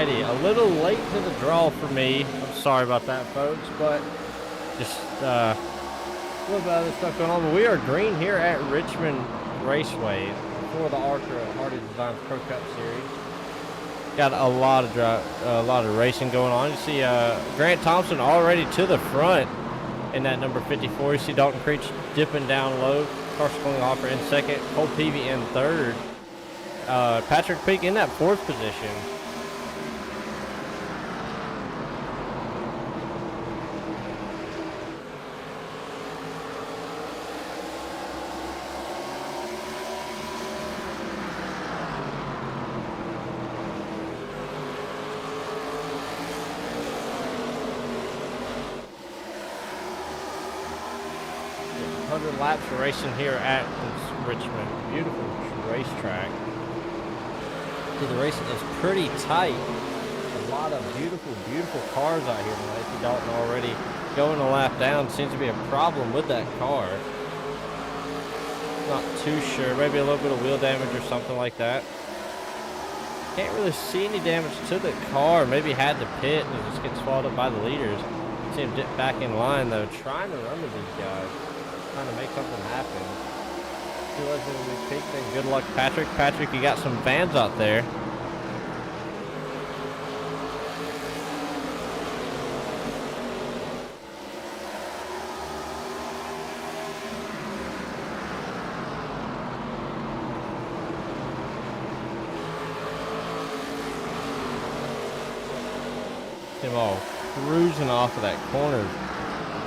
already. A little late to the draw for me. I'm sorry about that, folks, but just a little bit of other stuff going on. But we are green here at Richmond Raceway for the ARCA Hardee Designs Pro Cup Series. Got a lot of racing going on. You see Grant Thompson already to the front in that number 54. You see Dalton Creech dipping down low. Carson Klinghoffer in second. Cole Peavy in third. Patrick Peak in that fourth position. Laps for racing here at Richmond. Beautiful racetrack. See, the racing is pretty tight. A lot of beautiful cars out here tonight. See Dalton already going a lap down. Seems to be a problem with that car. Not too sure. Maybe a little bit of wheel damage or something like that. Can't really see any damage to the car. Maybe had to pit and it just gets swallowed up by the leaders. See him dip back in line though, trying to run with these guys. Trying to make something happen. Then good luck, Patrick. Patrick, you got some fans out there. Them all cruising off of that corner.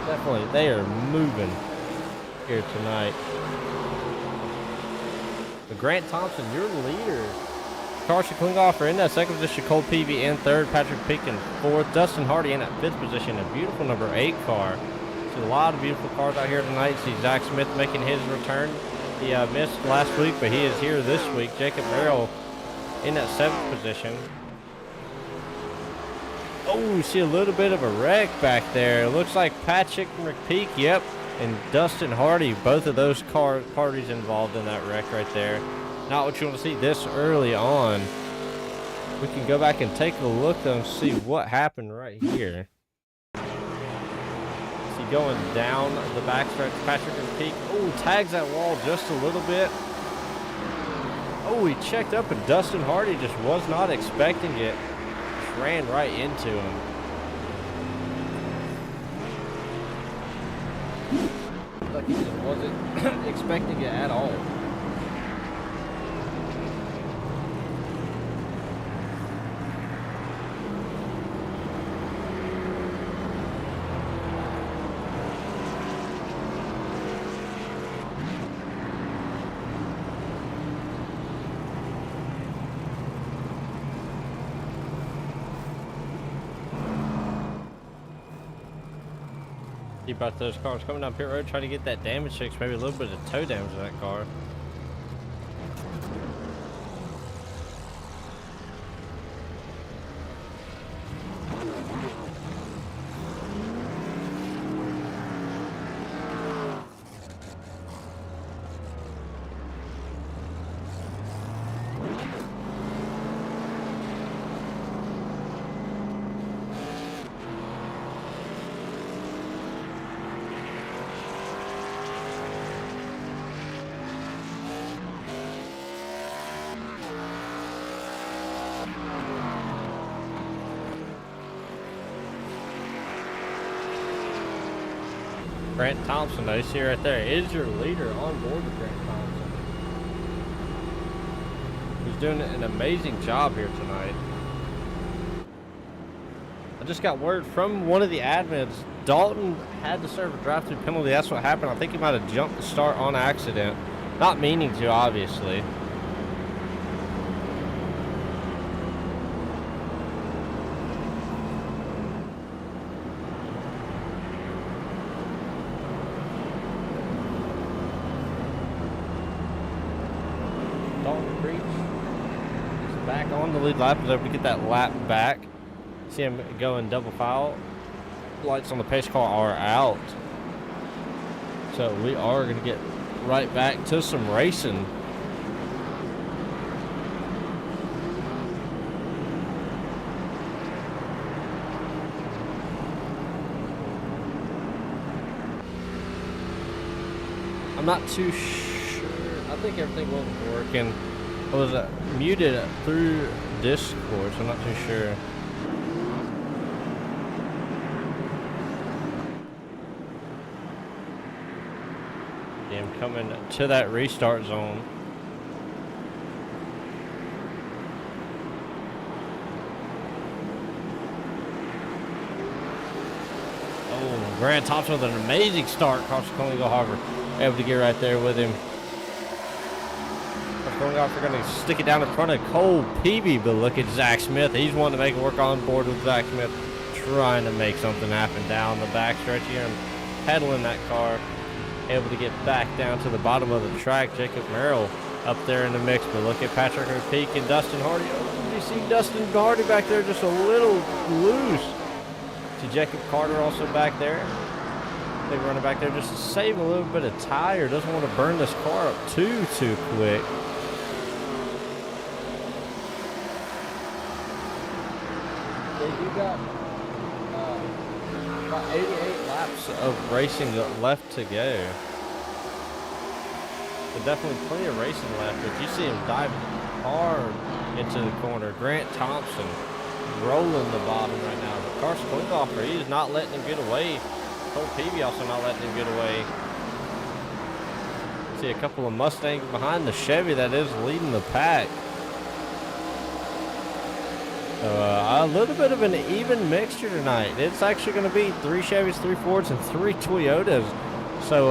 Definitely, they are moving here tonight. But Grant Thompson, your leader. Carson Klinghoffer in that second position. Cole Peavy in third. Patrick Peak in fourth. Dustin Hardee in that fifth position. A beautiful number 8 car. See a lot of beautiful cars out here tonight. See Zach Smith making his return. He missed last week, but he is here this week. Jacob Merrill in that 7th position. Oh, we see a little bit of a wreck back there. It looks like Patrick McPeak, yep, and Dustin Hardee, both of those parties involved in that wreck right there. Not what you want to see this early on. We can go back and take a look though and see what happened right here. See going down the backstretch, Patrick McPeak. Oh, tags that wall just a little bit. Oh, he checked up and Dustin Hardee just was not expecting it. Ran right into him. Like he just wasn't expecting it at all. About those cars coming down pit road, trying to get that damage fixed, maybe a little bit of toe damage to that car. Grant Thompson, though, you see right there, is your leader on board with Grant Thompson. He's doing an amazing job here tonight. I just got word from one of the admins, Dalton had to serve a drive-through penalty. That's what happened. I think he might have jumped the start on accident. Not meaning to, obviously. Back on the lead lap, is able to get that lap back. See him going double foul. Lights on the pace car are out. So we are going to get right back to some racing. I'm not too sure. I think everything was working. I was muted through Discord, so I'm not too sure. Yeah, I'm coming to that restart zone. Oh, Grant Thompson with an amazing start across the Coney Harbor. Able to get right there with him. Going off, they're going to stick it down in front of Cole Peavy, but look at Zach Smith. He's wanting to make it work on board with Zach Smith, trying to make something happen down the backstretch here and pedaling that car. Able to get back down to the bottom of the track. Jacob Merrill up there in the mix, but look at Patrick Peak and Dustin Hardee. Oh, you see Dustin Hardee back there just a little loose. See Jacob Carter also back there. They running back there just to save a little bit of tire. Doesn't want to burn this car up too quick. They do got about 88 laps of racing left to go. But definitely plenty of racing left. But you see him diving hard into the corner. Grant Thompson rolling the bottom right now. But Carson Klinghoffer, he is not letting him get away. Cole Peavy also not letting him get away. See a couple of Mustangs behind the Chevy that is leading the pack. A little bit of an even mixture tonight. It's actually going to be 3 Chevys, 3 Fords, and 3 Toyotas. So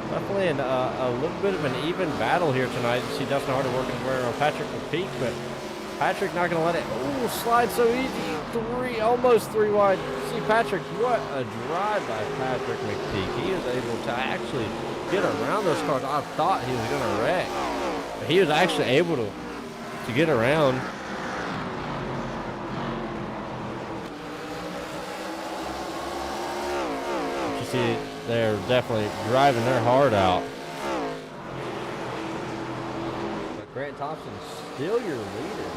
definitely a little bit of an even battle here tonight. You see Dustin Hardee working his way around Patrick McPeak, but Patrick not going to let it slide so easy. Almost three wide. See Patrick, what a drive by Patrick McPeak. He was able to actually get around those cars. I thought he was going to wreck, but he was actually able to get around. See, they're definitely driving their heart out. But Grant Thompson still your leader.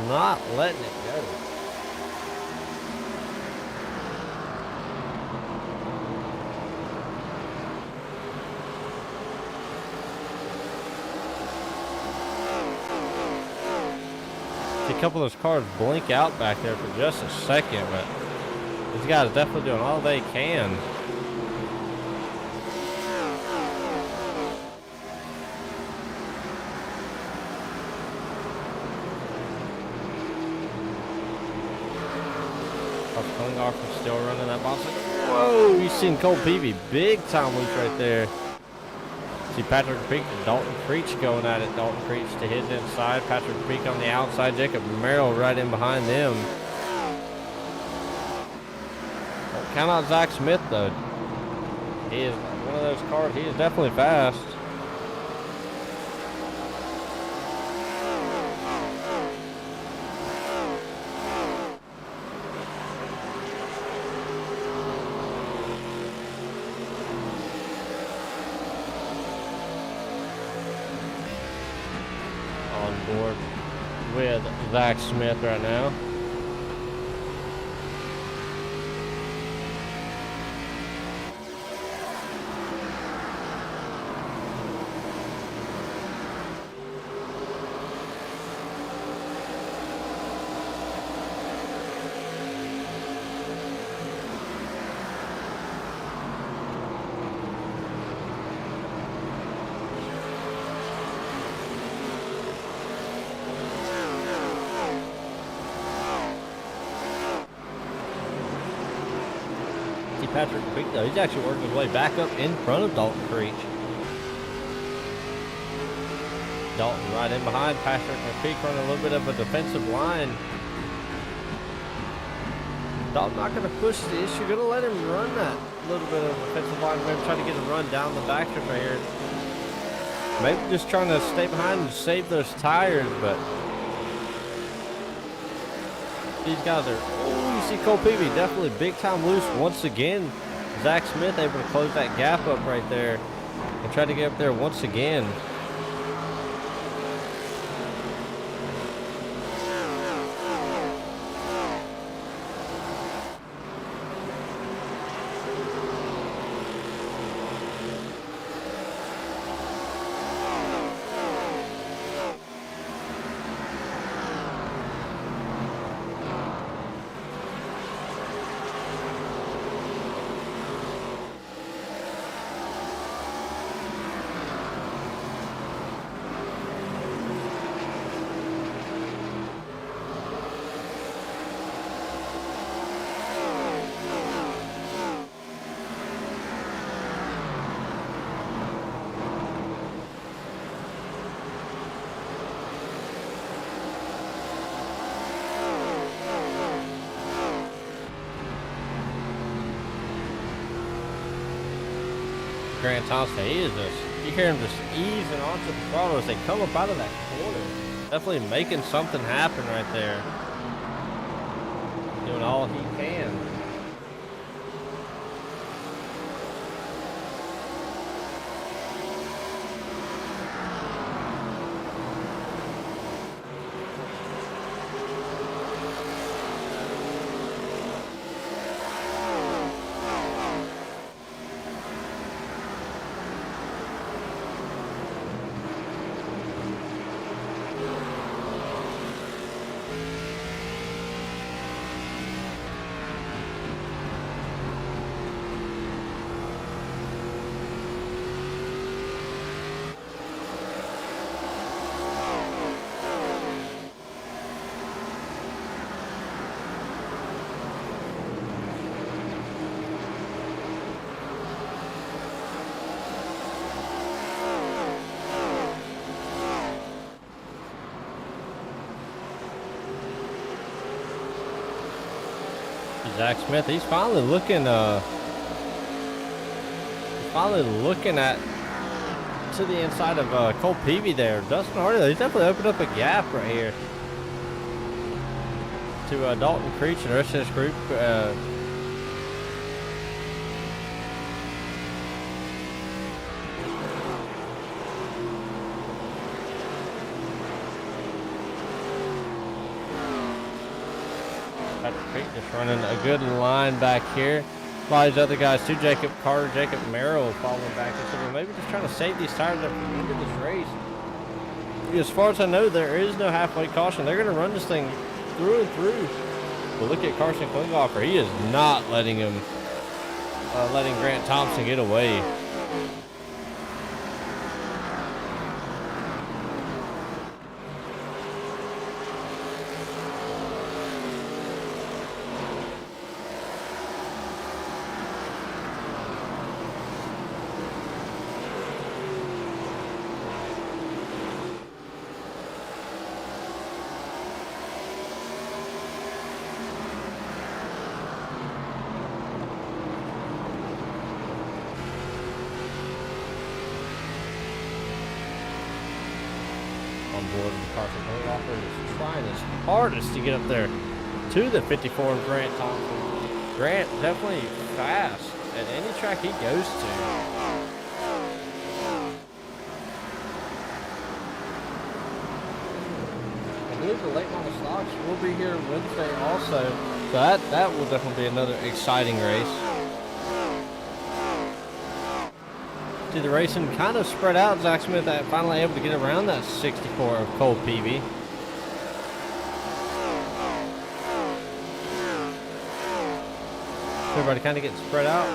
Not letting it go. See a couple of those cars blink out back there for just a second, but these guys definitely doing all they can. Klinghoffer still running that box. Whoa, you seen Cole Peavy, big time loose right there. See Patrick Peak and Dalton Creech going at it. Dalton Creech to hit inside. Patrick Peak on the outside. Jacob Merrill right in behind them. Count out Zach Smith though. He is one of those cars. He is definitely fast. On board with Zach Smith right now. Patrick Creek though, he's actually working his way back up in front of Dalton Creech. Dalton right in behind Patrick Creek running a little bit of a defensive line. Dalton not going to push this. You're going to let him run that little bit of defensive line. Maybe try to get him run down the backstretch right here. Maybe just trying to stay behind and save those tires, but these guys are, you see Cole Peavy definitely big time loose once again. Zach Smith able to close that gap up right there and try to get up there once again. Grant Thompson. He is just, you hear him just easing onto the throttle as they come up out of that corner. Definitely making something happen right there. Doing all he can. Zach Smith, he's finally looking at to the inside of Cole Peavy there. Dustin Hardee, he's definitely opened up a gap right here to Dalton Creech and the rest of this group. Just running a good line back here. A lot of these other guys too, Jacob Carter, Jacob Merrill following back. And so maybe just trying to save these tires up for the end of this race. As far as I know, there is no halfway caution. They're going to run this thing through and through. But look at Carson Klinghoffer. He is not letting Grant Thompson get away. On board with Carson Klinghoffer is trying his hardest to get up there to the 54 of Grant Thompson. Grant definitely fast at any track he goes to. I believe the late model stocks will be here Wednesday also, so that will definitely be another exciting race. See the racing kind of spread out. Zach Smith finally able to get around that 64 of Cole Peavy. Everybody kind of getting spread out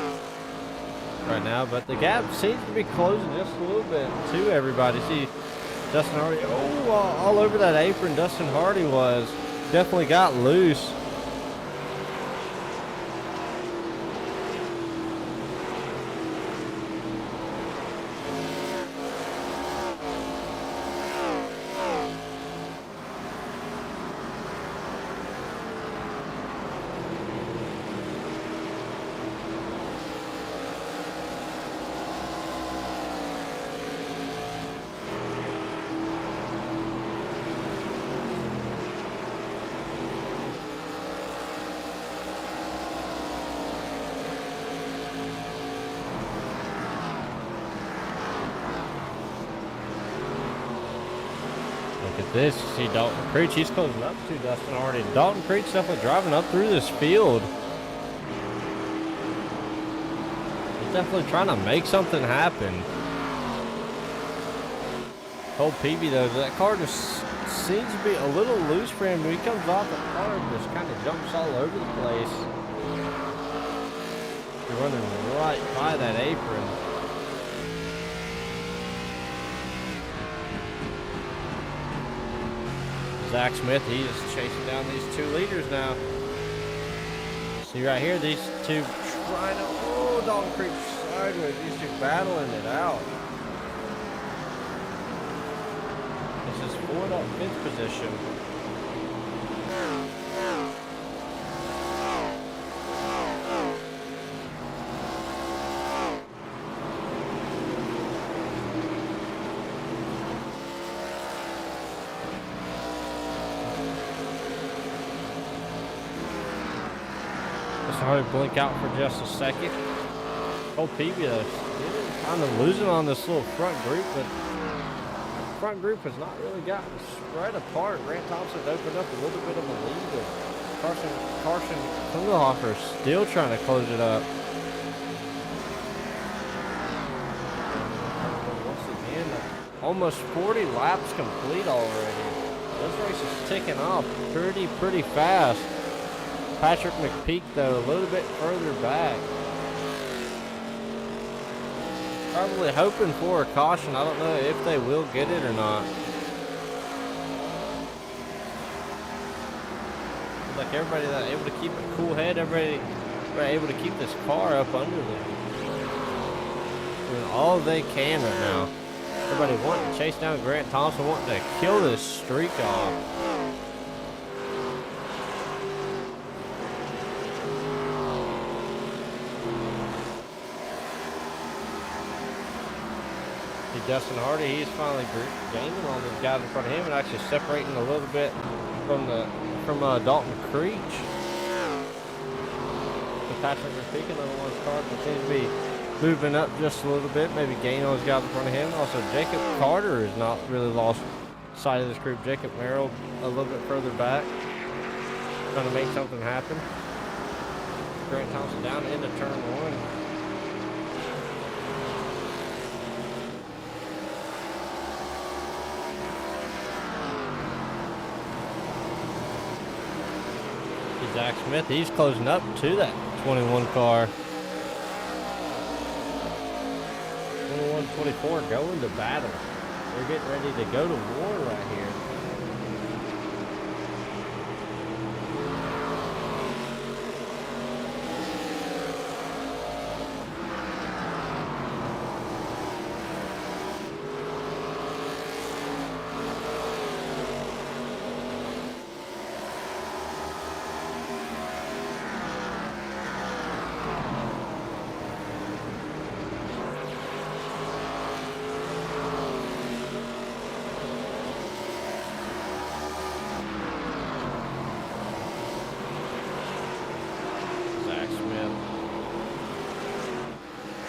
right now, but the gap seems to be closing just a little bit to everybody. See Dustin Hardee, all over that apron. Dustin Hardee was definitely got loose. Look at this. You see Dalton Creech. He's closing up to Dustin Hardee. Dalton Creech definitely driving up through this field. He's definitely trying to make something happen. Cole Peavy, though, that car just seems to be a little loose for him. When he comes off, the car just kind of jumps all over the place. You're running right by that apron. Zach Smith, he is chasing down these 2 leaders now. See right here, these two trying to, Dalton Creek sideways, these two battling it out. This is Ford up 5th position. Just hard to blink out for just a second. Cole Peavy, though, kind of losing on this little front group, but the front group has not really gotten spread apart. Grant Thompson's opened up a little bit of a lead, but Carson Klingelhofer still trying to close it up. Once again, almost 40 laps complete already. This race is ticking off pretty fast. Patrick McPeak, though, a little bit further back. Probably hoping for a caution. I don't know if they will get it or not. Like everybody that's able to keep a cool head, everybody able to keep this car up under them. Doing all they can right now. Everybody wanting to chase down Grant Thompson, wanting to kill this streak off. Justin Hardee, he's finally gaining on these guys in front of him and actually separating a little bit from Dalton Creech. So Patrick McPeak, another one's car, continues to be moving up just a little bit, maybe gaining on those guys in front of him. Also, Jacob Carter has not really lost sight of this group. Jacob Merrill a little bit further back, trying to make something happen. Grant Thompson down into turn one. Zach Smith, he's closing up to that 21 car. 21-24 going to battle. They're getting ready to go to war right here.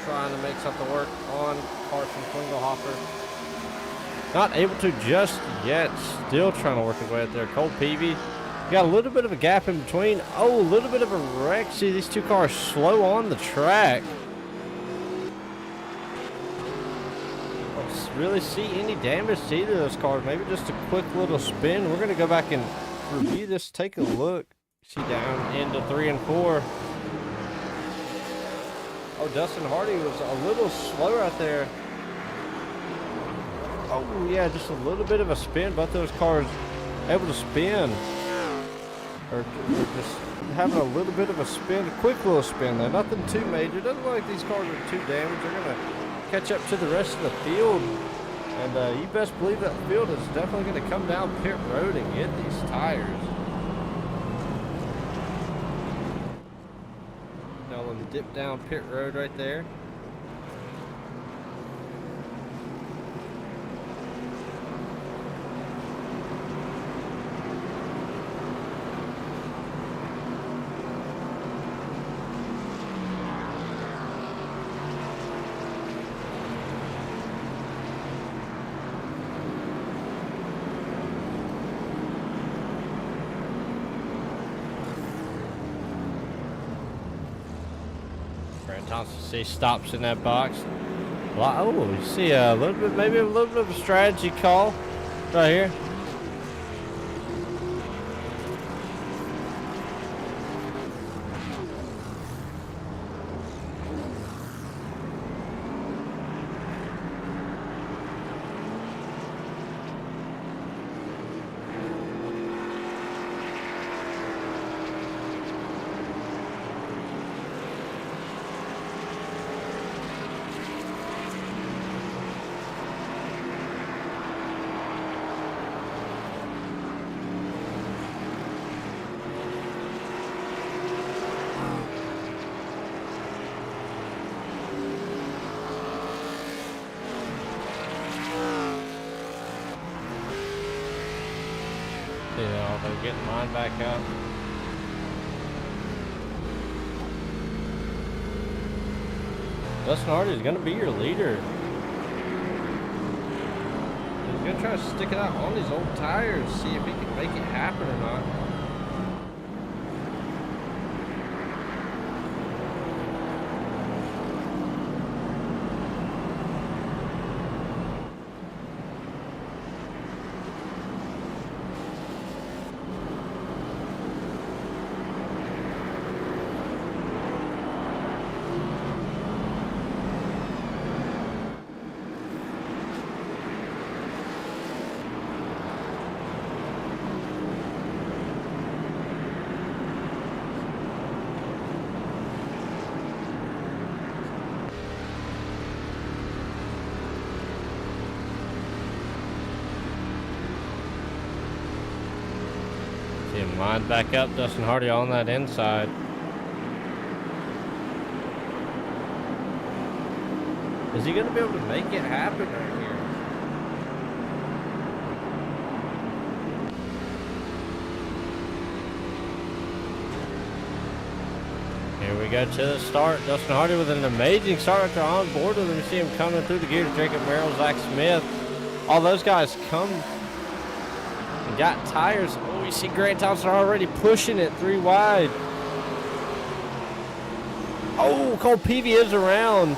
Trying to make something work on Carson Klingelhofer. Not able to just yet. Still trying to work his way out there. Cole Peavy got a little bit of a gap in between. Oh, a little bit of a wreck. See, these two cars slow on the track. Don't really see any damage to either of those cars. Maybe just a quick little spin. We're going to go back and review this. Take a look. See down into 3 and 4. Oh, Dustin Hardee was a little slow right there. Oh, yeah, just a little bit of a spin. Both those cars able to spin. Or just having a little bit of a spin. A quick little spin, though. Nothing too major. Doesn't look like these cars are too damaged. They're going to catch up to the rest of the field. And you best believe that field is definitely going to come down pit road and get these tires. Dip down pit road right there. Thompson, see, stops in that box. Oh, you see a little bit, maybe a little bit of a strategy call right here. Yeah, they're getting mine back up. Dustin Hardee is going to be your leader. He's going to try to stick it out on these old tires, see if he can make it happen or not. See him line back up, Dustin Hardee on that inside. Is he going to be able to make it happen right here? Here we go to the start. Dustin Hardee with an amazing start after on board with him. You see him coming through the gears. Jacob Merrill, Zach Smith. All those guys come and got tires. Oh, you see Grant Thompson already pushing it 3 wide. Oh, Cole Peavy is around.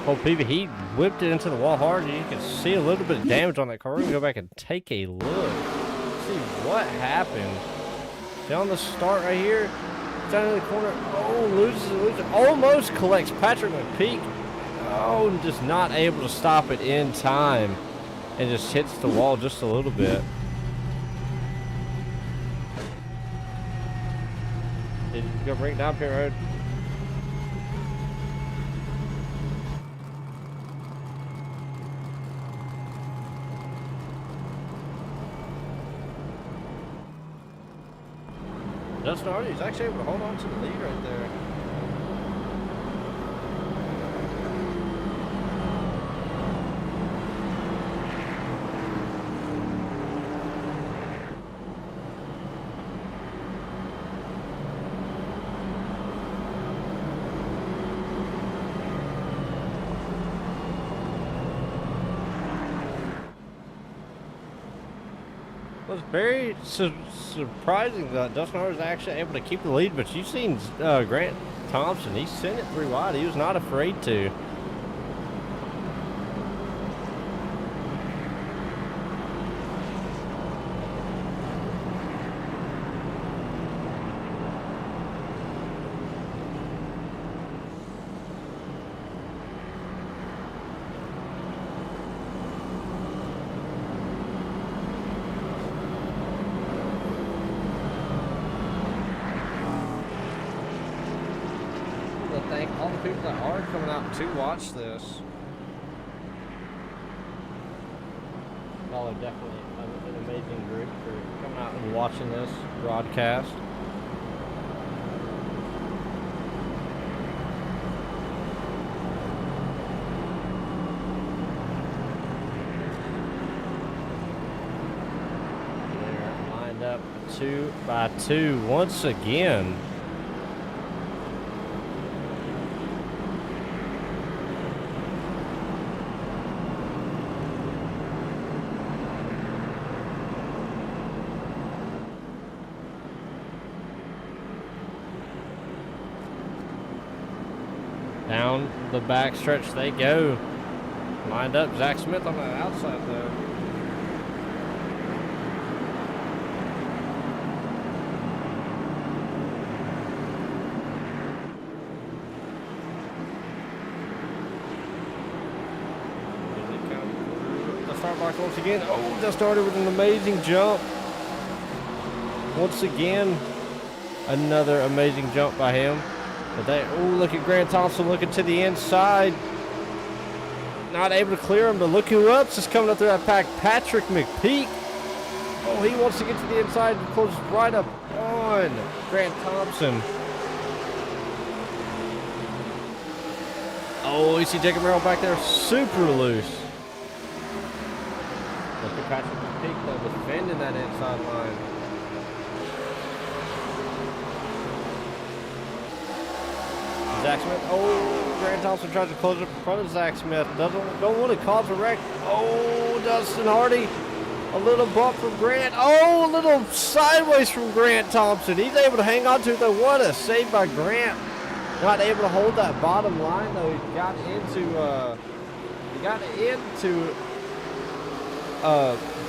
Cole Peavy, he whipped it into the wall hard. You can see a little bit of damage on that car. We're going to go back and take a look. See what happened. Down the start right here. Down in the corner. Oh, loses. Almost collects Patrick McPeak. Oh, just not able to stop it in time. And just hits the wall just a little bit. Did you go bring it down pit road? Dustin Hardee is actually able to hold on to the lead right there. It was very surprising that Dustin Hardee was actually able to keep the lead, but you've seen Grant Thompson. He sent it 3 wide. He was not afraid to. Thank all the people that are coming out to watch this. Y'all are definitely an amazing group for coming out and watching this broadcast. They're lined up 2 by 2 once again. Down the back stretch they go. Lined up Zach Smith on the outside though. Here they come through the start box once again. Oh, just started with an amazing jump. Once again, another amazing jump by him. But they, oh, look at Grant Thompson looking to the inside. not able to clear him, but look who else is coming up through that pack. Patrick McPeak. Oh, he wants to get to the inside and close right up on Grant Thompson. Oh, you see Jacob Merrill back there, super loose. Look at Patrick McPeak, though, defending that inside line. Zach Smith. Oh, Grant Thompson tries to close it in front of Zach Smith. Don't want to cause a wreck. Oh, Dustin Hardee. A little bump from Grant. Oh, a little sideways from Grant Thompson. He's able to hang on to it, though. What a save by Grant. Not able to hold that bottom line, though. He got into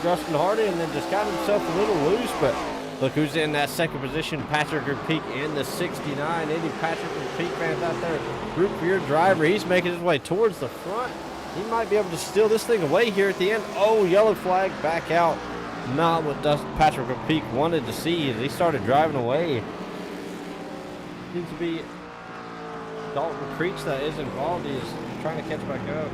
Justin Hardee and then just got himself a little loose. But look who's in that second position. Patrick McPeak in the 69. Any Patrick McPeak fans out there, root for your driver. He's making his way towards the front. He might be able to steal this thing away here at the end. Oh, yellow flag back out. Not what Patrick McPeak wanted to see as he started driving away. Seems to be Dalton Creech that is involved. He is trying to catch back up.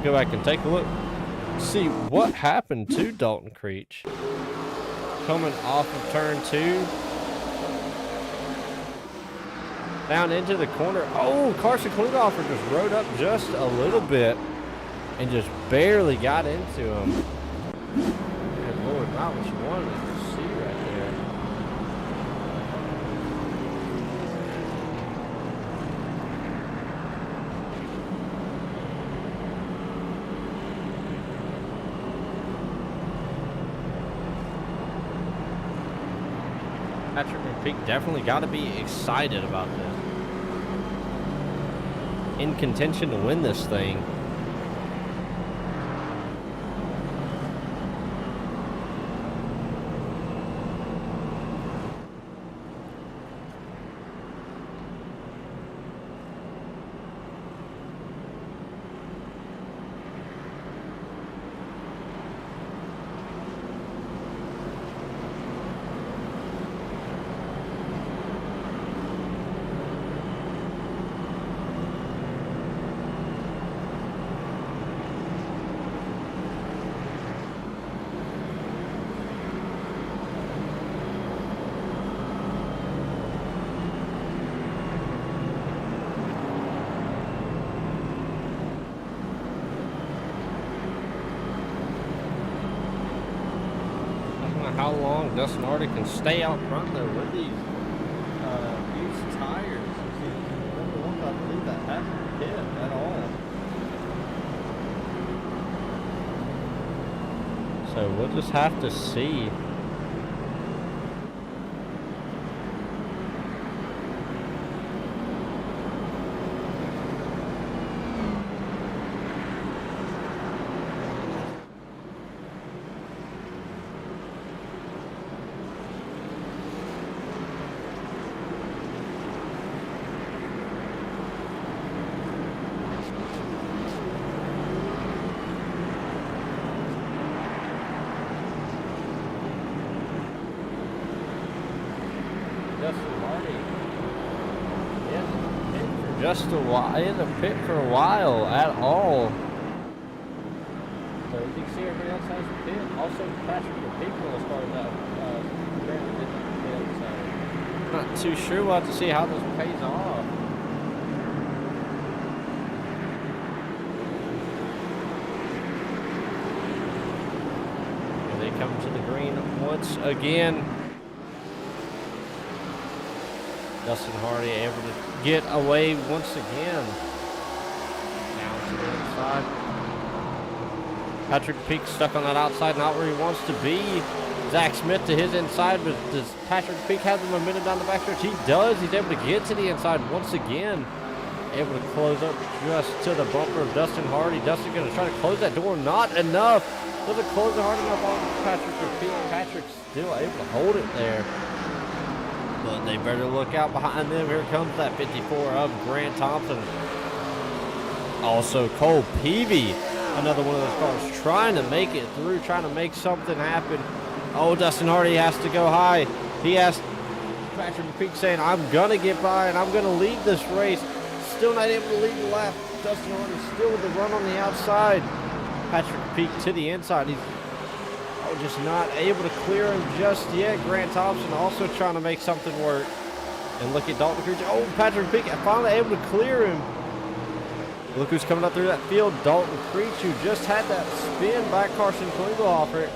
Go back and take a look. See what happened to Dalton Creech. Coming off of turn 2. Down into the corner. Oh, Carson Klinghoffer just rode up just a little bit and just barely got into him. Good Lord, not what you wanted to see right there. Patrick McPeak definitely got to be excited about this. In contention to win this thing. How long Dustin Hardee can stay out front though with these used tires. Number one, I believe that hasn't hit at all. So we'll just have to see. Just a while, in the pit for a while at all. So you can see everybody else has a pit. Also, Patrick McPeak will start that pit. So not too sure. We'll have to see how this pays off. Here they come to the green once again. Dustin Hardee able to get away once again. Down to the inside. Patrick Peak stuck on that outside, not where he wants to be. Zach Smith to his inside, but does Patrick Peak have the momentum down the backstretch? He does. He's able to get to the inside once again. Able to close up just to the bumper of Dustin Hardee. Dustin going to try to close that door. Not enough. Doesn't close it hard enough on Patrick Peak. Patrick's still able to hold it there. But they better look out behind them. Here comes that 54 of Grant Thompson. Also, Cole Peavy, another one of those cars, trying to make it through, trying to make something happen. Oh, Dustin Hardee has to go high. He has Patrick McPeak saying, I'm going to get by and I'm going to lead this race. Still not able to lead the lap. Dustin Hardee still with the run on the outside. Patrick McPeak to the inside. He's just not able to clear him just yet. Grant Thompson also trying to make something work. And look at Dalton Creech. Oh, Patrick McPeak finally able to clear him. Look who's coming up through that field. Dalton Creech, who just had that spin by Carson Klingelhofer.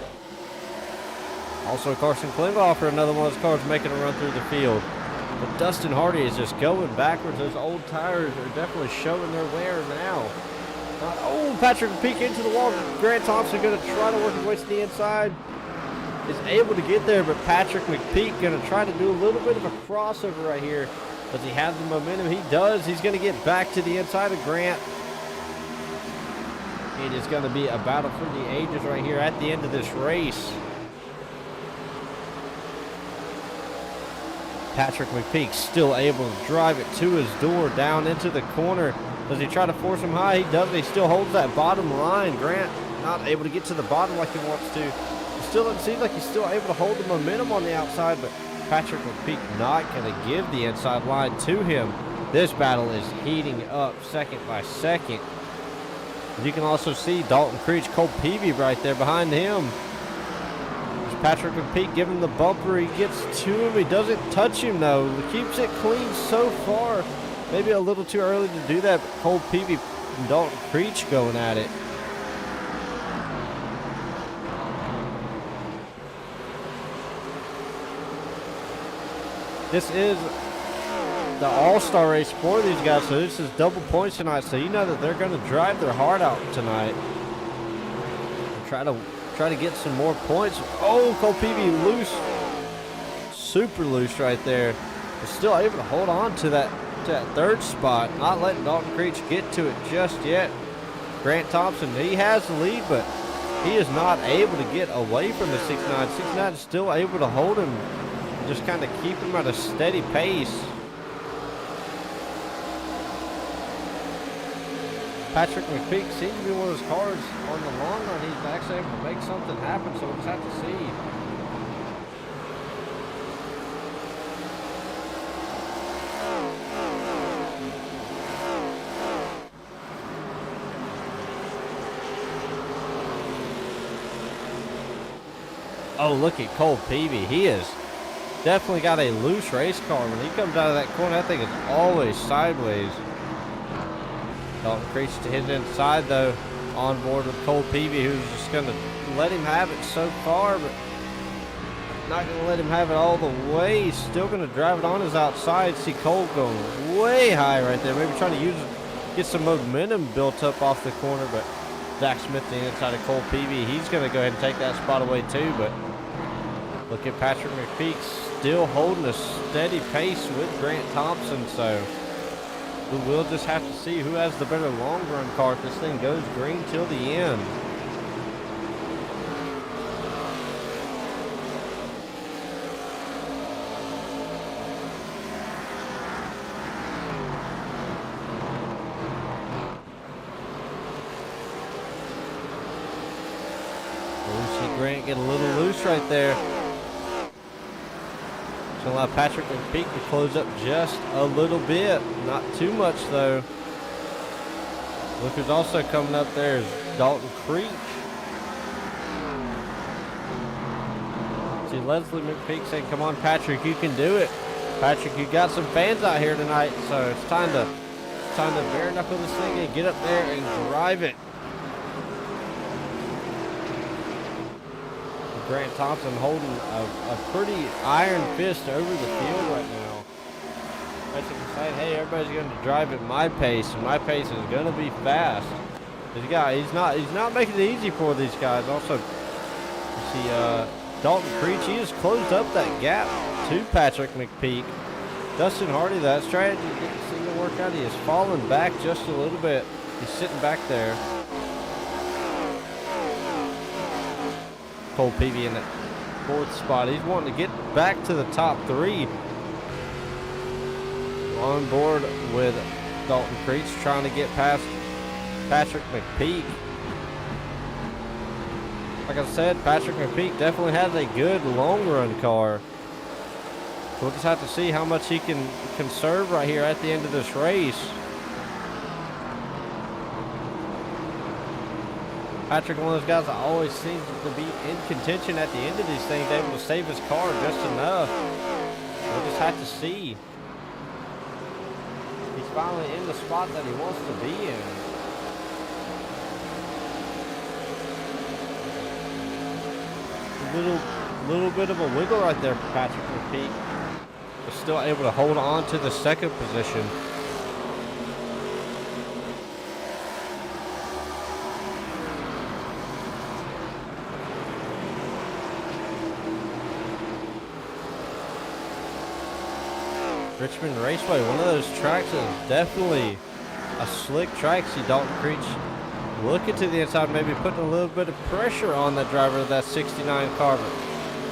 Also Carson Klingelhofer, another one of those cars making a run through the field. But Dustin Hardee is just going backwards. Those old tires are definitely showing their wear now. Oh, Patrick McPeak into the wall. Grant Thompson going to try to work his way to the inside. Is able to get there, but Patrick McPeak going to try to do a little bit of a crossover right here. Does he have the momentum? He does. He's going to get back to the inside of Grant. It is going to be a battle for the ages right here at the end of this race. Patrick McPeak still able to drive it to his door down into the corner. Does he try to force him high? He does. He still holds that bottom line. Grant not able to get to the bottom like he wants to. It still doesn't seem like he's still able to hold the momentum on the outside, but Patrick McPeak not going to give the inside line to him. This battle is heating up second by second. You can also see Dalton Creech, Cole Peavy right there behind him. Patrick McPeak giving him the bumper. He gets to him. He doesn't touch him, though. He keeps it clean so far. Maybe a little too early to do that, but Cole Peavy and Dalton Creech going at it. This is the all-star race for these guys, so this is double points tonight, so you know that they're going to drive their heart out tonight. And try to get some more points. Oh, Cole Peavy loose. Super loose right there. But still able to hold on to that third spot. Not letting Dalton Creech get to it just yet. Grant Thompson, he has the lead, but he is not able to get away from the 6'9". 6'9" is still able to hold him. Just kind of keep him at a steady pace. Patrick McPeak seems to be one of those cars on the long run. He's actually able to make something happen, so we'll just have to see. Oh, look at Cole Peavy. He has definitely got a loose race car. When he comes out of that corner, that thing is always sideways. Dalton Creech to his inside, though, on board with Cole Peavy, who's just going to let him have it so far, but not going to let him have it all the way. He's still going to drive it on his outside. See Cole going way high right there. Maybe trying to get some momentum built up off the corner, but Zach Smith the inside of Cole Peavy. He's going to go ahead and take that spot away too, but look at Patrick McPeak still holding a steady pace with Grant Thompson, so we'll just have to see who has the better long run car if this thing goes green till the end. See Grant get a little loose right there. It's going to allow Patrick McPeak to close up just a little bit. Not too much, though. Look who's also coming up there is Dalton Creech. See Leslie McPeak saying, come on, Patrick, you can do it. Patrick, you got some fans out here tonight, so it's time to bare knuckle this thing and get up there and drive it. Grant Thompson holding a pretty iron fist over the field right now. Basically saying, hey, everybody's going to drive at my pace, and my pace is going to be fast. He's not making it easy for these guys. Also, you see Dalton Creech, he has closed up that gap to Patrick McPeak. Dustin Hardee, that strategy didn't seem to work out. He has fallen back just a little bit. He's sitting back there. Cole Peavy in that fourth spot. He's wanting to get back to the top three. On board with Dalton Creech, trying to get past Patrick McPeak. Like I said, Patrick McPeak definitely has a good long run car. We'll just have to see how much he can conserve right here at the end of this race. Patrick, one of those guys that always seems to be in contention at the end of these things, able to save his car just enough. We'll just have to see. He's finally in the spot that he wants to be in. Little bit of a wiggle right there for Patrick McPeak. But still able to hold on to the second position. Richmond Raceway, one of those tracks that is definitely a slick track. See Dalton Creech looking to the inside, maybe putting a little bit of pressure on the driver of that 69 car. But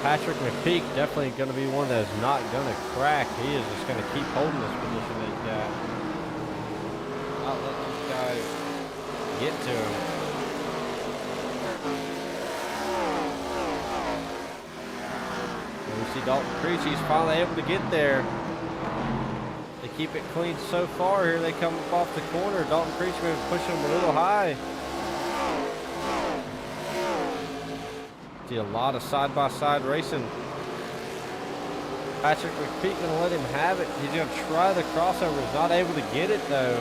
Patrick McPeak definitely going to be one that is not going to crack. He is just going to keep holding this position that he's got. Not let these guys get to him. And we see Dalton Creech, he's finally able to get there. They keep it clean so far here. They come up off the corner. Dalton Creech maybe pushing him a little high. See a lot of side-by-side racing. Patrick McPeak gonna let him have it. He's gonna try the crossover. He's not able to get it though.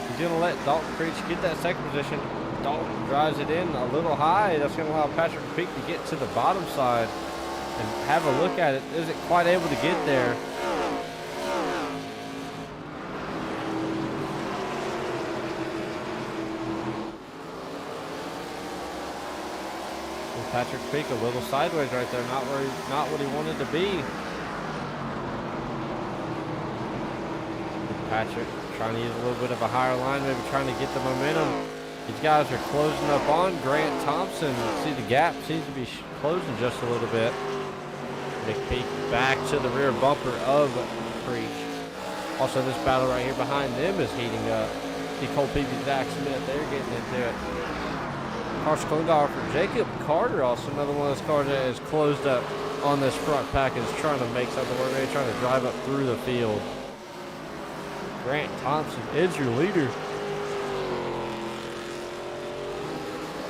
He's gonna let Dalton Creech get that second position. Dalton drives it in a little high. That's gonna allow Patrick McPeak to get to the bottom side and have a look at it. Isn't quite able to get there. Patrick McPeak a little sideways right there, not what he wanted to be. Patrick trying to use a little bit of a higher line, maybe trying to get the momentum. These guys are closing up on Grant Thompson. See the gap seems to be closing just a little bit. McPeak back to the rear bumper of Creech. Also, this battle right here behind them is heating up. See Cole Peavy, Zach Smith, they're getting into it. Carson Klingar for Jacob Carter, also another one of those cars that is closed up on this front package, trying to make something work, maybe trying to drive up through the field. Grant Thompson is your leader.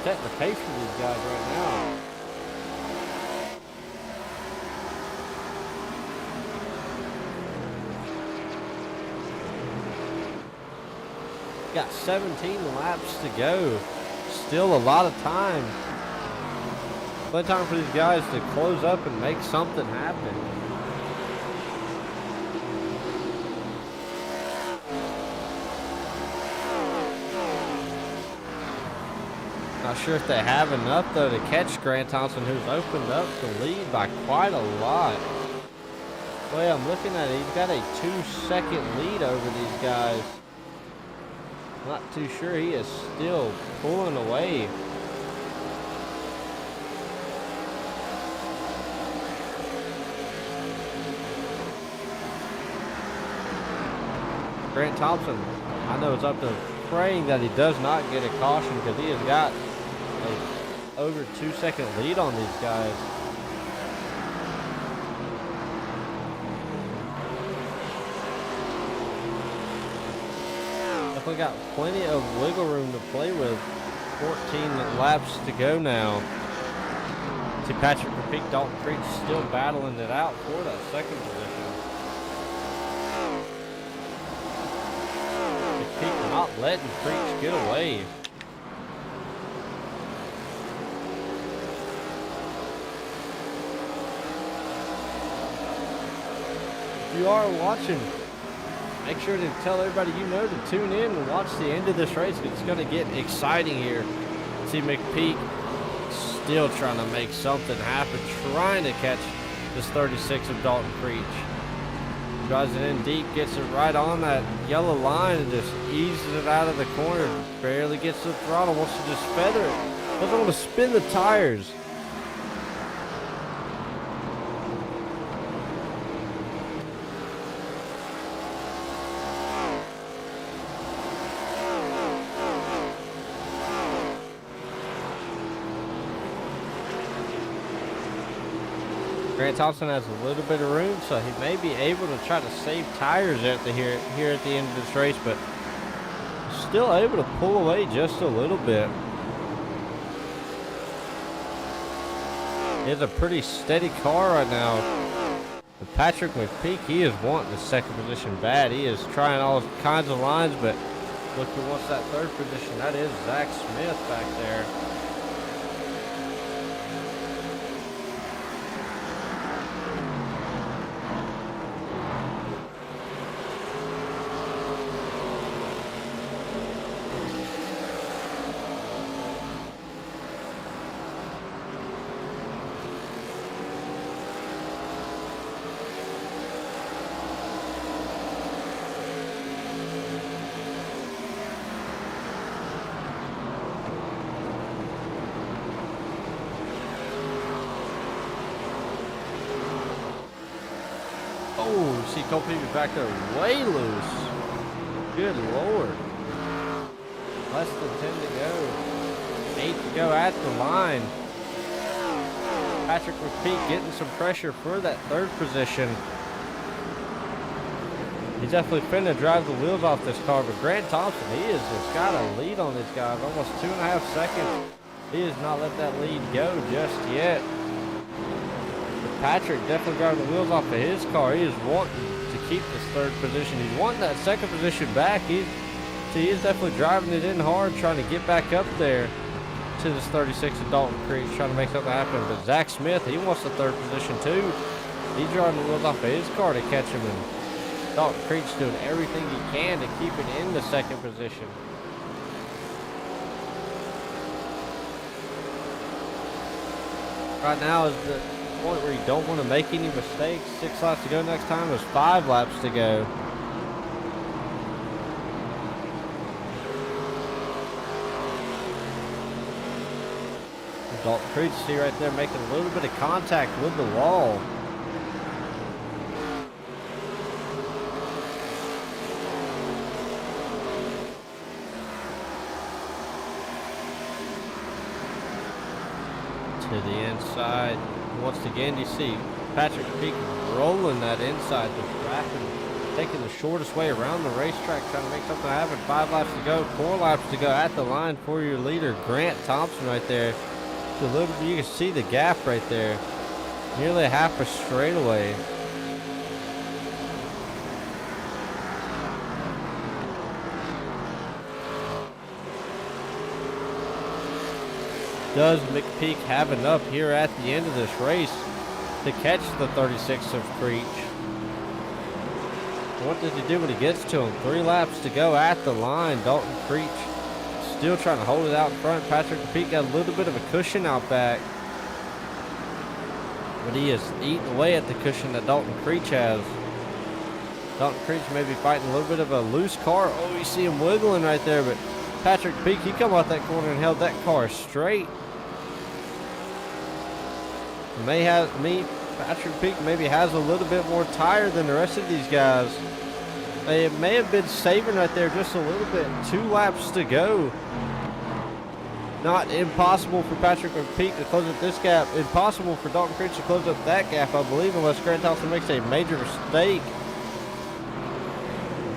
Setting the pace for these guys right now. Got 17 laps to go. Still a lot of time. Plenty of time for these guys to close up and make something happen. Not sure if they have enough though to catch Grant Thompson, who's opened up the lead by quite a lot. The way I'm looking at it, he's got a 2-second lead over these guys. Not too sure. He is still pulling away. Grant Thompson, I know it's up to praying that he does not get a caution, because he has got a over 2-second lead on these guys. Definitely got plenty of wiggle room to play with. 14 laps to go now. See Patrick McPeak, Dalton Creech still battling it out for that second position. McPeak not letting Creech get away. If you are watching, make sure to tell everybody you know to tune in and watch the end of this race. It's going to get exciting here. See McPeak still trying to make something happen, trying to catch this 36 of Dalton Creech. Drives it in deep, gets it right on that yellow line and just eases it out of the corner. Barely gets the throttle, wants to just feather it. Doesn't want to spin the tires. Grant Thompson has a little bit of room, so he may be able to try to save tires at the here at the end of this race, but still able to pull away just a little bit. It's a pretty steady car right now. But Patrick McPeak, he is wanting the second position bad. He is trying all kinds of lines, but look who wants that third position. That is Zach Smith back there. Oh, you see Cole Peavy back there way loose. Good Lord. Less than 10 to go. 8 to go at the line. Patrick McPeak getting some pressure for that third position. He's definitely finna drive the wheels off this car, but Grant Thompson, he has got a lead on this guy of almost 2.5 seconds. He has not let that lead go just yet. Patrick definitely driving the wheels off of his car. He is wanting to keep this third position. He's wanting that second position back. He is definitely driving it in hard, trying to get back up there to this 36 of Dalton Creech, trying to make something happen. But Zach Smith, he wants the third position too. He's driving the wheels off of his car to catch him, and Dalton Creech doing everything he can to keep it in the second position. Right now is the point where you don't want to make any mistakes. 6 laps to go next time. There's 5 laps to go. Dalton Creech, see right there, making a little bit of contact with the wall. To the inside. Once again, you see Patrick Peak rolling that inside, just wrapping, taking the shortest way around the racetrack, trying to make something happen. 5 laps to go, 4 laps to go at the line for your leader, Grant Thompson right there. A little bit, you can see the gap right there, nearly a half a straightaway. Does McPeak have enough here at the end of this race to catch the 36 of Creech? What does he do when he gets to him? 3 laps to go at the line. Dalton Creech still trying to hold it out in front. Patrick McPeak got a little bit of a cushion out back, but he is eating away at the cushion that Dalton Creech has. Dalton Creech may be fighting a little bit of a loose car. Oh, you see him wiggling right there, but Patrick Peak, he come out that corner and held that car straight. Patrick Peak maybe has a little bit more tire than the rest of these guys. They may have been saving right there just a little bit. 2 laps to go. Not impossible for Patrick Peak to close up this gap. Impossible for Dalton Creech to close up that gap, I believe, unless Grant Thompson makes a major mistake.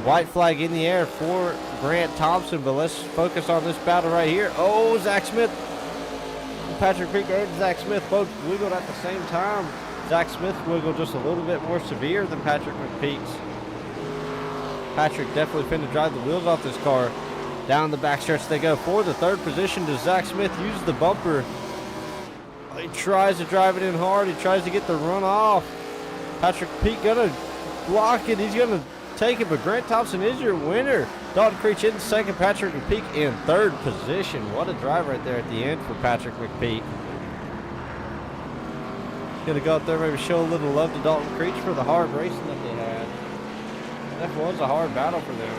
White flag in the air for Grant Thompson, but let's focus on this battle right here. Oh, Zach Smith. Patrick Peak and Zach Smith both wiggled at the same time. Zach Smith wiggled just a little bit more severe than Patrick McPeak's. Patrick definitely finna drive the wheels off this car. Down the backstretch they go for the third position. Does Zach Smith use the bumper? He tries to drive it in hard. He tries to get the run off. Patrick Peak gonna block it. He's gonna take it, but Grant Thompson is your winner. Dalton Creech in second, Patrick McPeak in third position. What a drive right there at the end for Patrick McPeak. Gonna go up there, maybe show a little love to Dalton Creech for the hard racing that they had. That was a hard battle for them.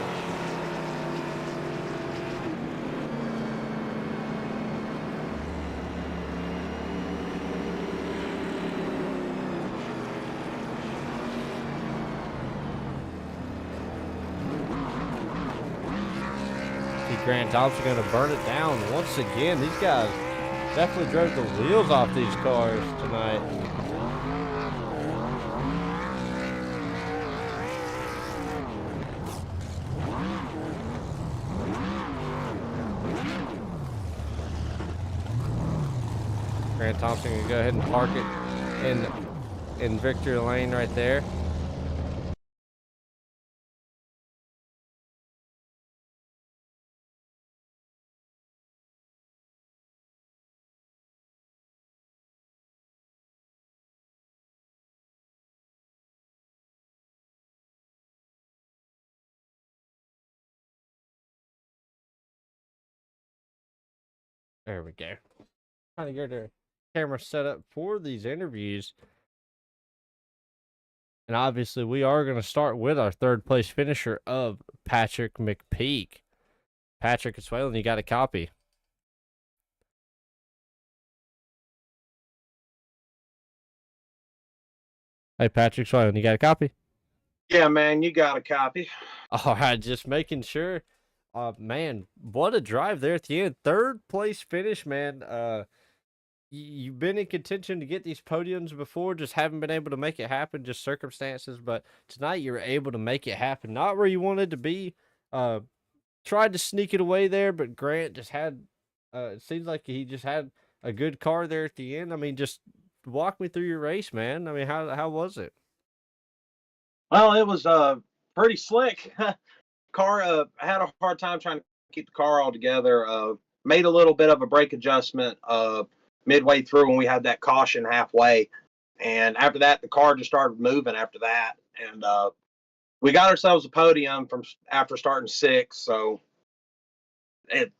Grant Thompson going to burn it down once again. These guys definitely drove the wheels off these cars tonight. man. Thompson gonna go ahead and park it in victory lane right there. There we go. Trying to get the camera set up for these interviews. And obviously, we are going to start with our third place finisher of Patrick McPeak. Patrick and Swalen, you got a copy. Hey, Patrick Swalen, you got a copy? Yeah, man, you got a copy. All right, just making sure. Man, what a drive there at the end. Third place finish, man. You've been in contention to get these podiums before, just haven't been able to make it happen, just circumstances. But tonight you were able to make it happen. Not where you wanted to be. Tried to sneak it away there, but Grant just had. It seems like he just had a good car there at the end. I mean, just walk me through your race, man. I mean, how was it? Well, it was pretty slick. Car I had a hard time trying to keep the car all together. Made a little bit of a brake adjustment midway through when we had that caution halfway, and after that the car just started moving after that, and we got ourselves a podium from after starting sixth. So it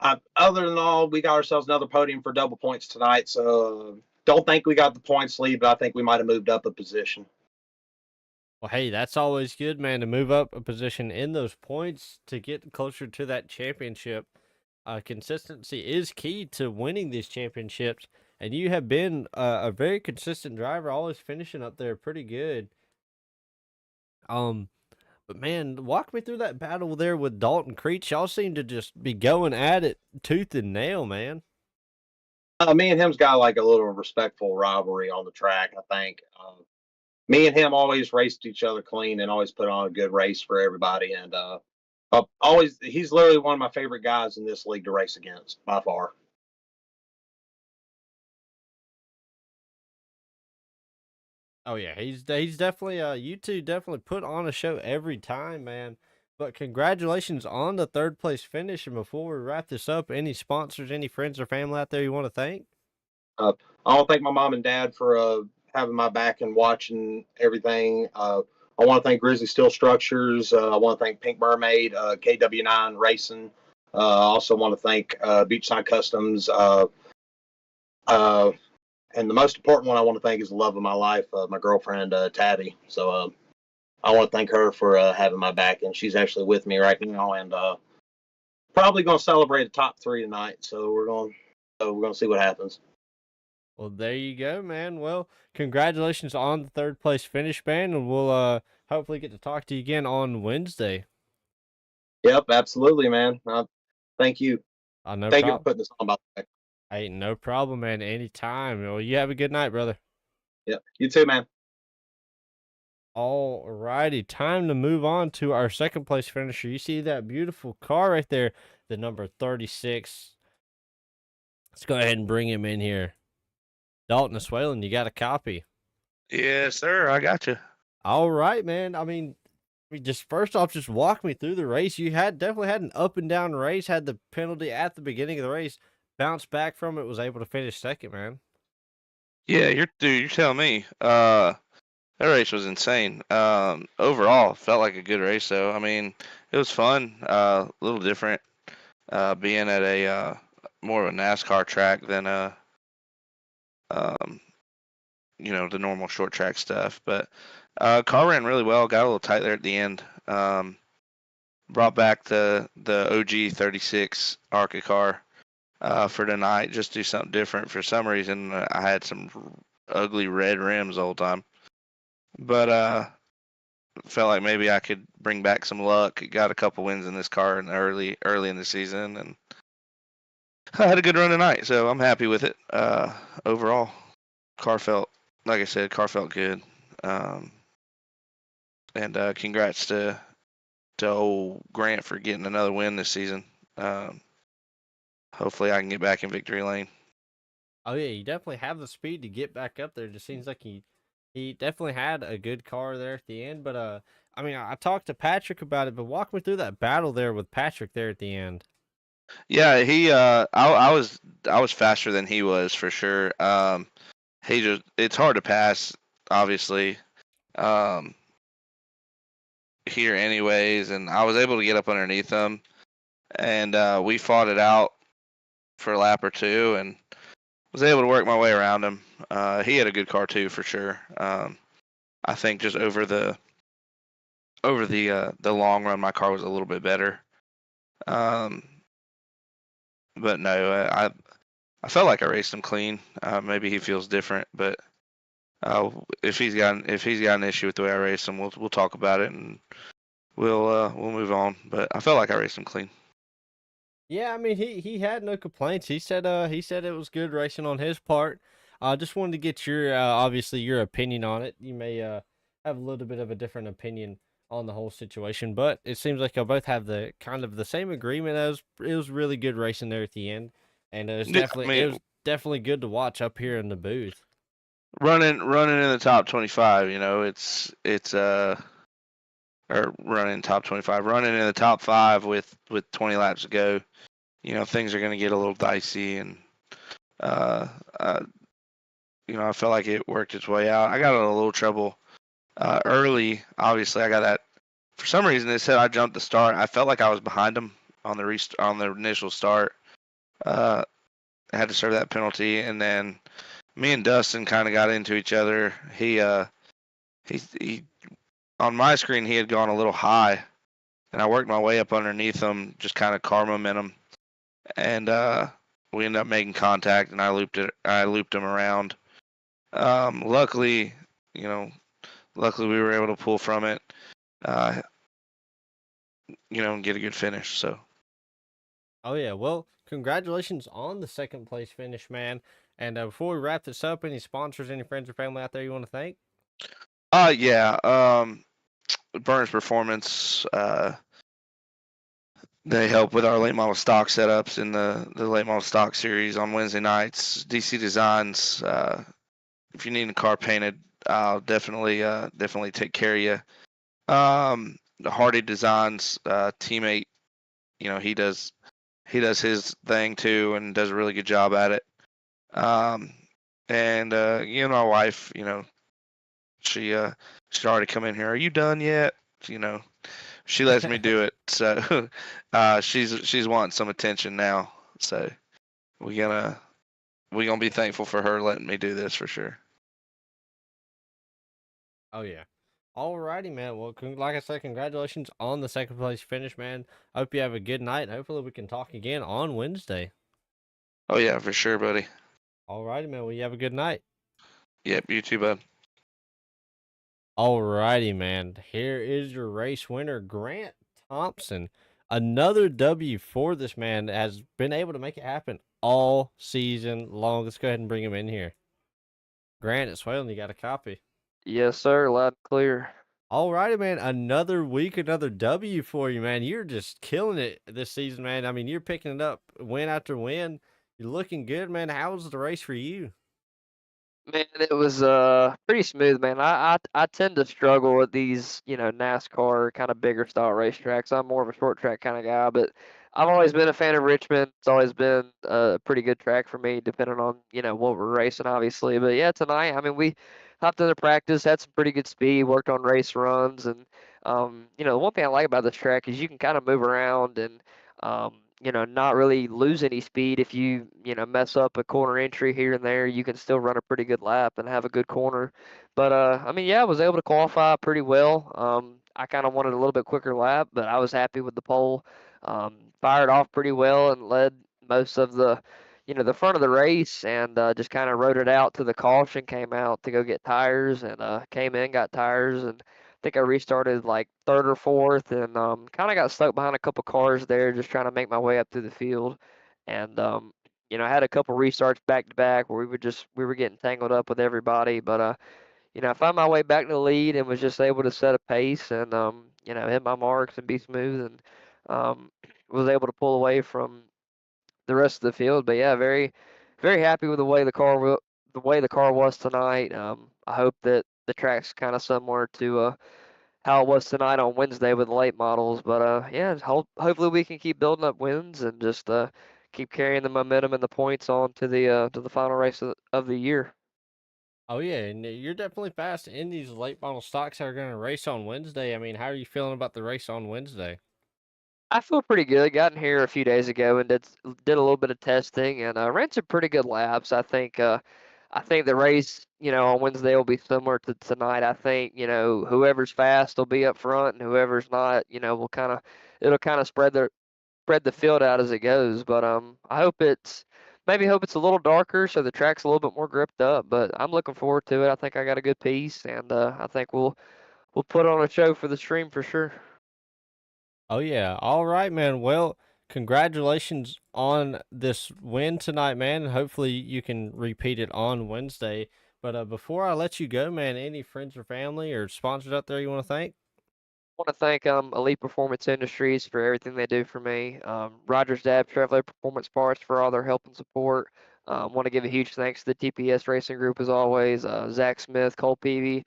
other than all, we got ourselves another podium for double points tonight. So don't think we got the points lead, but I think we might have moved up a position. Well, hey, that's always good, man, to move up a position in those points to get closer to that championship. Consistency is key to winning these championships, and you have been a very consistent driver, always finishing up there pretty good. But man, walk me through that battle there with Dalton Creech. Y'all seem to just be going at it tooth and nail, man. Me and him's got like a little respectful rivalry on the track, I think. Me and him always raced each other clean and always put on a good race for everybody. And always, he's literally one of my favorite guys in this league to race against by far. Oh yeah, he's definitely you two definitely put on a show every time, man. But congratulations on the third place finish. And before we wrap this up, any sponsors, any friends or family out there you want to thank? I want to thank my mom and dad for having my back and watching everything. I want to thank Grizzly Steel Structures. I want to thank Pink Mermaid, KW9 Racing. I also want to thank Beachside Customs. And the most important one I want to thank is the love of my life, my girlfriend, Tabby. So I want to thank her for having my back, and she's actually with me right now, and probably going to celebrate a top three tonight. So we're going to see what happens. Well, there you go, man. Well, congratulations on the third place finish, man, and we'll hopefully get to talk to you again on Wednesday. Yep, absolutely, man. Thank you. No Thank you for problem. putting this on, by the way. Hey, no problem, man. Anytime. Well, you have a good night, brother. Yep, you too, man. All righty, time to move on to our second place finisher. You see that beautiful car right there, the number 36. Let's go ahead and bring him in here. Dalton Swalen, you got a copy. Yes, sir. I got you. All right, man. I mean, just first off, just walk me through the race. You had definitely had an up and down race, had the penalty at the beginning of the race, bounced back from it, was able to finish second, man. Yeah, you're telling me. That race was insane. Overall, felt like a good race though. I mean, it was fun. A little different. Being at a more of a NASCAR track than um, the normal short track stuff. But car ran really well. Got a little tight there at the end. Brought back the OG 36 ARCA car for tonight. Just do something different. For some reason, I had some ugly red rims the whole time. But felt like maybe I could bring back some luck. Got a couple wins in this car in early in the season, and I had a good run tonight, so I'm happy with it. Overall, car felt, like I said, car felt good. And congrats to old Grant for getting another win this season. Hopefully, I can get back in victory lane. Oh yeah, you definitely have the speed to get back up there. It just seems like he definitely had a good car there at the end. But I mean, I talked to Patrick about it, but walk me through that battle there with Patrick there at the end. Yeah, I was faster than he was for sure. He just it's hard to pass, obviously, um, here anyways, and I was able to get up underneath him, and we fought it out for a lap or two, and was able to work my way around him. He had a good car too, for sure. I think just over the long run, my car was a little bit better. Um, but no, I felt like I raced him clean. Maybe he feels different, but if he's got an issue with the way I race him, we'll talk about it and we'll move on. But I felt like I raced him clean. Yeah, I mean he had no complaints. He said it was good racing on his part. I just wanted to get your obviously your opinion on it. You may have a little bit of a different opinion on the whole situation, but it seems like y'all both have the kind of the same agreement as it was really good racing there at the end, and Yeah, I it mean, was definitely good to watch up here in the booth. running in the top 25, it's or running top 25, running in the top five with 20 laps to go. Things are going to get a little dicey, and uh, uh, I felt like it worked its way out. I got in a little trouble early. Obviously, I got that. For some reason, it said I jumped the start. I felt like I was behind him on on the initial start. Uh, I had to serve that penalty, and then me and Dustin kind of got into each other. He on my screen he had gone a little high, and I worked my way up underneath him, just kind of car momentum, and we ended up making contact, and I looped him around. Luckily, you know, luckily we were able to pull from it, uh, and get a good finish. So, Oh yeah, well, congratulations on the second place finish, man. And before we wrap this up, any sponsors, any friends or family out there you want to thank? yeah, Burns Performance. They help with our late model stock setups in the late model stock series on Wednesday nights. DC Designs. If you need a car painted, I'll definitely take care of you. The Hardee Designs teammate, he does his thing too and does a really good job at it. Um, and my wife, she she's already come in here. Are you done yet? You know, she lets me do it. So she's wanting some attention now. So we gonna we gonna be thankful for her letting me do this for sure. Oh yeah. Alrighty, man. Well, like I said, congratulations on the second place finish, man. I hope you have a good night. Hopefully, we can talk again on Wednesday. Oh yeah, for sure, buddy. Alrighty, man. Well, you have a good night. Yep, you too, bud. Alrighty, man. Here is your race winner, Grant Thompson. Another W for this man that has been able to make it happen all season long. Let's go ahead and bring him in here. Grant, it's Whalen. You got a copy. Yes, sir. Loud and clear. Alrighty, man. Another week, another W for you, man. You're just killing it this season, man. I mean, you're picking it up win after win. You're looking good, man. How was the race for you? Man, it was pretty smooth, man. I tend to struggle with these, NASCAR kind of bigger style racetracks. I'm more of a short track kind of guy, but I've always been a fan of Richmond. It's always been a pretty good track for me, depending on, what we're racing, obviously. But yeah, tonight, I mean, we hopped into practice, had some pretty good speed, worked on race runs, and the one thing I like about this track is you can kind of move around and not really lose any speed. If you mess up a corner entry here and there, you can still run a pretty good lap and have a good corner. But I mean, yeah, I was able to qualify pretty well. I kind of wanted a little bit quicker lap, but I was happy with the pole. Fired off pretty well and led most of the front of the race, and just kind of rode it out to the caution. Came out to go get tires, and came in, got tires, and think I restarted like third or fourth, and kind of got stuck behind a couple cars there, just trying to make my way up through the field. And I had a couple restarts back to back where we were getting tangled up with everybody, but I found my way back to the lead and was just able to set a pace and hit my marks and be smooth and was able to pull away from the rest of the field. But yeah, very very happy with the way the way the car was tonight. I hope that the track's kind of similar to how it was tonight on Wednesday with the late models. But yeah, hopefully we can keep building up wins and just keep carrying the momentum and the points on to the final race of the year. Oh yeah, and you're definitely fast in these late model stocks that are going to race on Wednesday. I mean, how are you feeling about the race on Wednesday? I feel pretty good. Got in here a few days ago and did a little bit of testing and ran some pretty good laps. I think the race, on Wednesday will be similar to tonight. I think, whoever's fast will be up front and whoever's not, will it'll kind of spread the field out as it goes. But I hope it's a little darker so the track's a little bit more gripped up. But I'm looking forward to it. I think I got a good piece and I think we'll put on a show for the stream for sure. Oh yeah. All right, man. Well, congratulations on this win tonight, man. And hopefully you can repeat it on Wednesday. But before I let you go, man, any friends or family or sponsors out there you want to thank? Want to thank Elite Performance Industries for everything they do for me. Rogers Dab Chevrolet Performance Parts for all their help and support. Want to give a huge thanks to the TPS Racing Group as always. Zach Smith, Cole Peavy,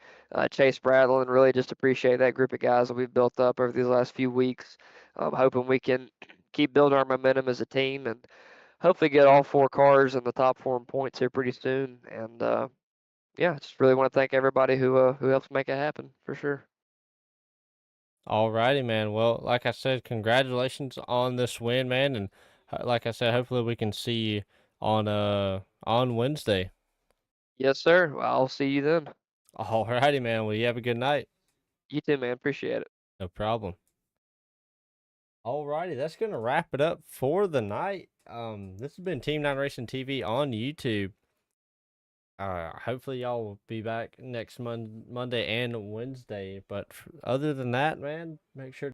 Chase Bradley, and really just appreciate that group of guys that we've built up over these last few weeks. Hoping we can keep building our momentum as a team and hopefully get all 4 cars in the top 4 in points here pretty soon. And yeah, just really want to thank everybody who helps make it happen for sure. All righty, man. Well, like I said, congratulations on this win, man. And like I said, hopefully we can see you on Wednesday. Yes, sir. Well, I'll see you then. All righty, man. Well, you have a good night. You too, man. Appreciate it. No problem. Alrighty, that's gonna wrap it up for the night. This has been Team 9 Racing TV on YouTube. Hopefully y'all will be back next Monday and Wednesday. But other than that, man, make sure